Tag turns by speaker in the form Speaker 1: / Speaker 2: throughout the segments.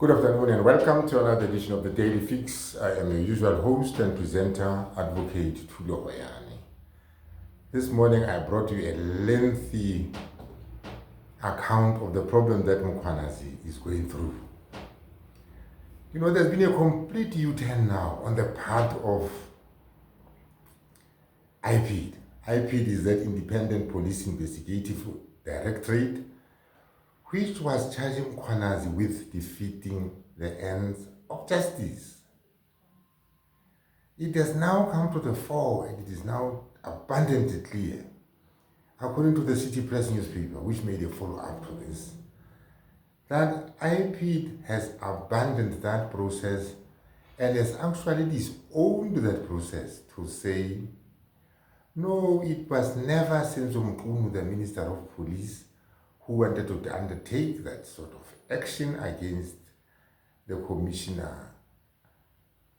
Speaker 1: Good afternoon and welcome to another edition of the Daily Fix. I am your usual host and presenter, Advocate Tulo Wayani. This morning I brought you a lengthy account of the problem that Mkhwanazi is going through. You know, there's been a complete U-turn now on the part of IPID. IPID is that Independent Police Investigative Directorate, which was charging Mkhwanazi with defeating the ends of justice. It has now come to the fore and it is now abundantly clear, according to the City Press newspaper, which made a follow-up to this, that IPID has abandoned that process and has actually disowned that process to say, no, it was never Senzo Mkhunu, the Minister of Police, who wanted to undertake that sort of action against the commissioner.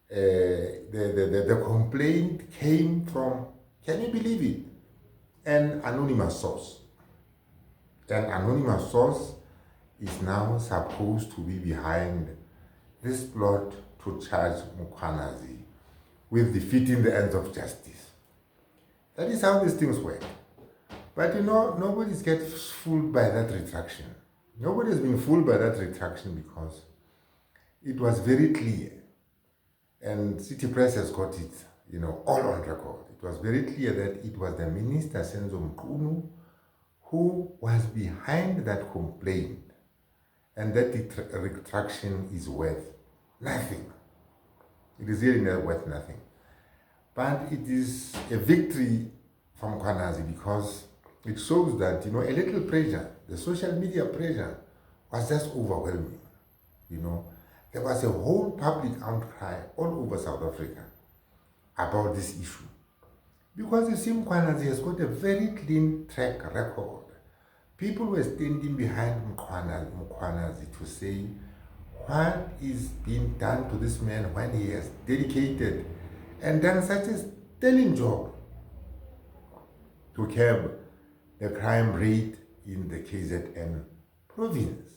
Speaker 1: The complaint came from, can you believe it, an anonymous source. An anonymous source is now supposed to be behind this plot to charge Mkhwanazi with defeating the ends of justice. That is how these things work. But you know, nobody gets fooled by that retraction. Nobody has been fooled by that retraction because it was very clear, and City Press has got it, you know, all on record. It was very clear that it was the Minister Senzo Mkhunu who was behind that complaint, and that the retraction is worth nothing. It is really not worth nothing. But it is a victory from Mkhwanazi because it shows that, you know, a little pressure, the social media pressure was just overwhelming. You know, there was a whole public outcry all over South Africa about this issue. Because you see, Mkhwanazi has got a very clean track record. People were standing behind Mkhwanazi to say, what is being done to this man when he has dedicated and done such a sterling job to curb the crime rate in the KZN province.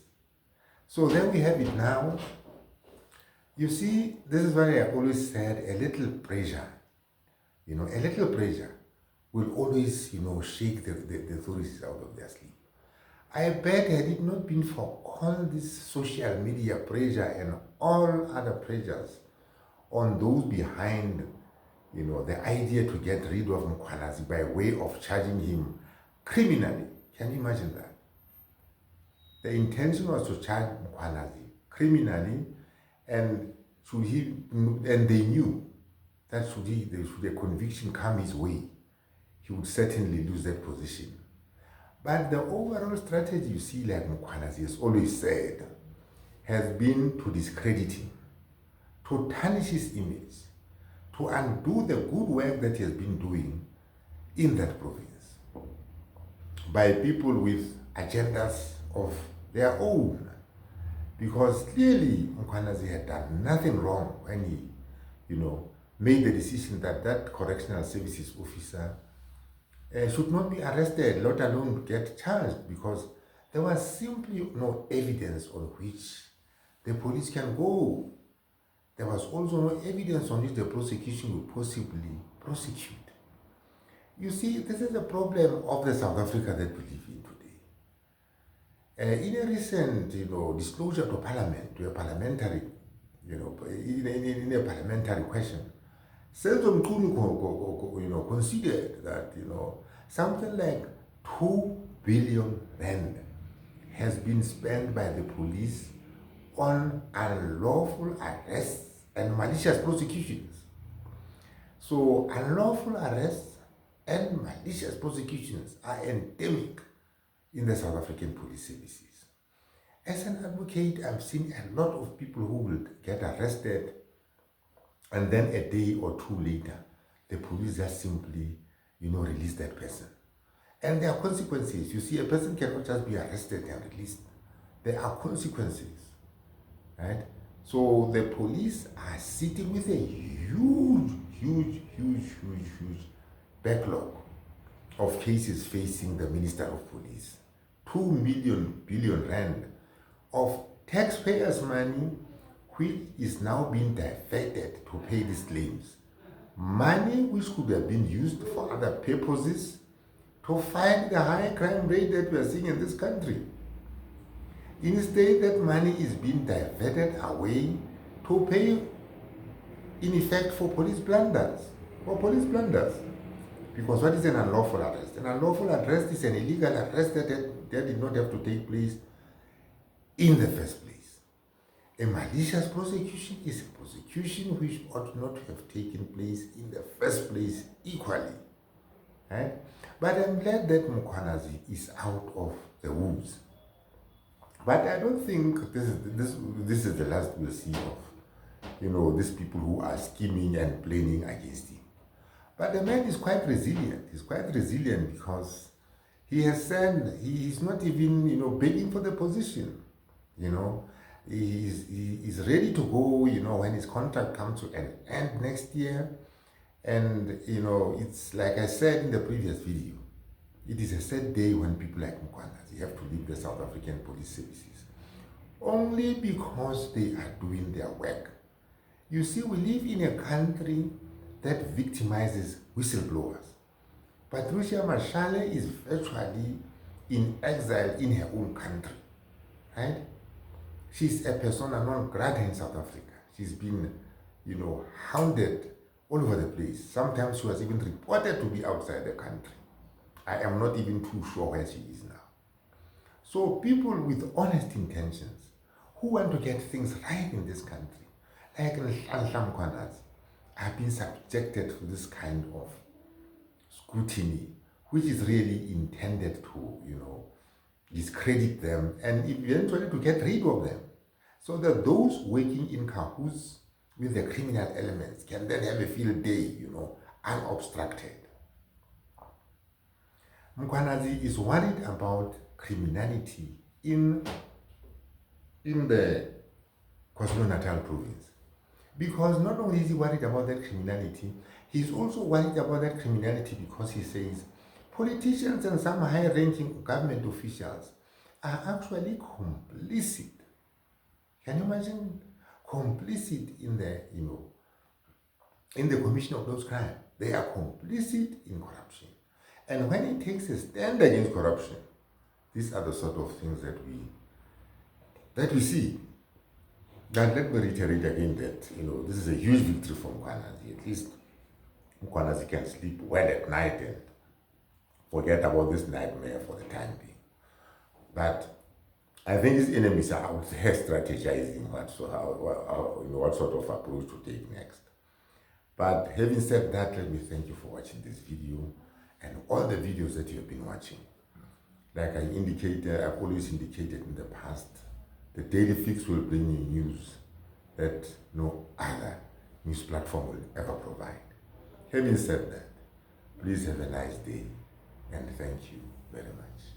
Speaker 1: So then we have it now. You see, this is why I always said a little pressure, you know, a little pressure will always, you know, shake the authorities out of their sleep. I bet had it not been for all this social media pressure and all other pressures on those behind, you know, the idea to get rid of Mkhwanazi by way of charging him criminally. Can you imagine that? The intention was to charge Mkhwanazi criminally, and they knew that should a conviction come his way, he would certainly lose that position. But the overall strategy, you see, like Mkhwanazi has always said, has been to discredit him, to tarnish his image, to undo the good work that he has been doing in that province by people with agendas of their own. Because clearly Mkhwanazi had done nothing wrong when he, you know, made the decision that that correctional services officer should not be arrested, let alone get charged, because there was simply no evidence on which the police can go. There was also no evidence on which the prosecution would possibly prosecute. You see, this is the problem of the South Africa that we live in today. In a recent, you know, disclosure to Parliament, to a parliamentary, you know, in a parliamentary question, Senzo Mkhunu, you know, considered that, you know, something like 2 billion rand has been spent by the police on unlawful arrests and malicious prosecutions. So unlawful arrests and malicious prosecutions are endemic in the South African police services. As an advocate, I've seen a lot of people who will get arrested and then a day or two later, the police just simply, you know, release that person. And there are consequences. You see, a person cannot just be arrested and released. There are consequences, right? So the police are sitting with a huge backlog of cases facing the Minister of Police. 2 billion rand of taxpayers' money which is now being diverted to pay these claims. Money which could have been used for other purposes to fight the high crime rate that we are seeing in this country. Instead, that money is being diverted away to pay, in effect, for police blunders. Because what is an unlawful arrest? An unlawful arrest is an illegal arrest that did not have to take place in the first place. A malicious prosecution is a prosecution which ought not to have taken place in the first place equally. Right? But I'm glad that Mkhwanazi is out of the woods. But I don't think this is the last we'll see of, these people who are scheming and planning against him. But the man is quite resilient. He's quite resilient because he has said he is not even, begging for the position. He is ready to go, when his contract comes to an end next year. And, it's like I said in the previous video, it is a sad day when people like Mkhwanazi have to leave the South African police services only because they are doing their work. You see, we live in a country that victimizes whistleblowers. Patricia Mashale is virtually in exile in her own country, right? She's a persona non grata in South Africa. She's been, hounded all over the place. Sometimes she was even reported to be outside the country. I am not even too sure where she is now. So people with honest intentions who want to get things right in this country, like Mkhwanazi, have been subjected to this kind of scrutiny, which is really intended to, discredit them and eventually to get rid of them. So that those working in cahoots with the criminal elements can then have a field day, unobstructed. Mkhwanazi is worried about criminality in the KwaZulu-Natal province. Because not only is he worried about that criminality, he's also worried about that criminality because he says politicians and some high-ranking government officials are actually complicit. Can you imagine? Complicit in the commission of those crimes. They are complicit in corruption. And when it takes a stand against corruption, these are the sort of things that we see. That let me reiterate again that, this is a huge victory for Mkhwanazi. At least Mkhwanazi can sleep well at night and forget about this nightmare for the time being. But I think his enemies are out there strategizing what sort of approach to take next. But having said that, let me thank you for watching this video and all the videos that you have been watching. Like I've always indicated in the past, the Daily Fix will bring you news that no other news platform will ever provide. Having said that, please have a nice day and thank you very much.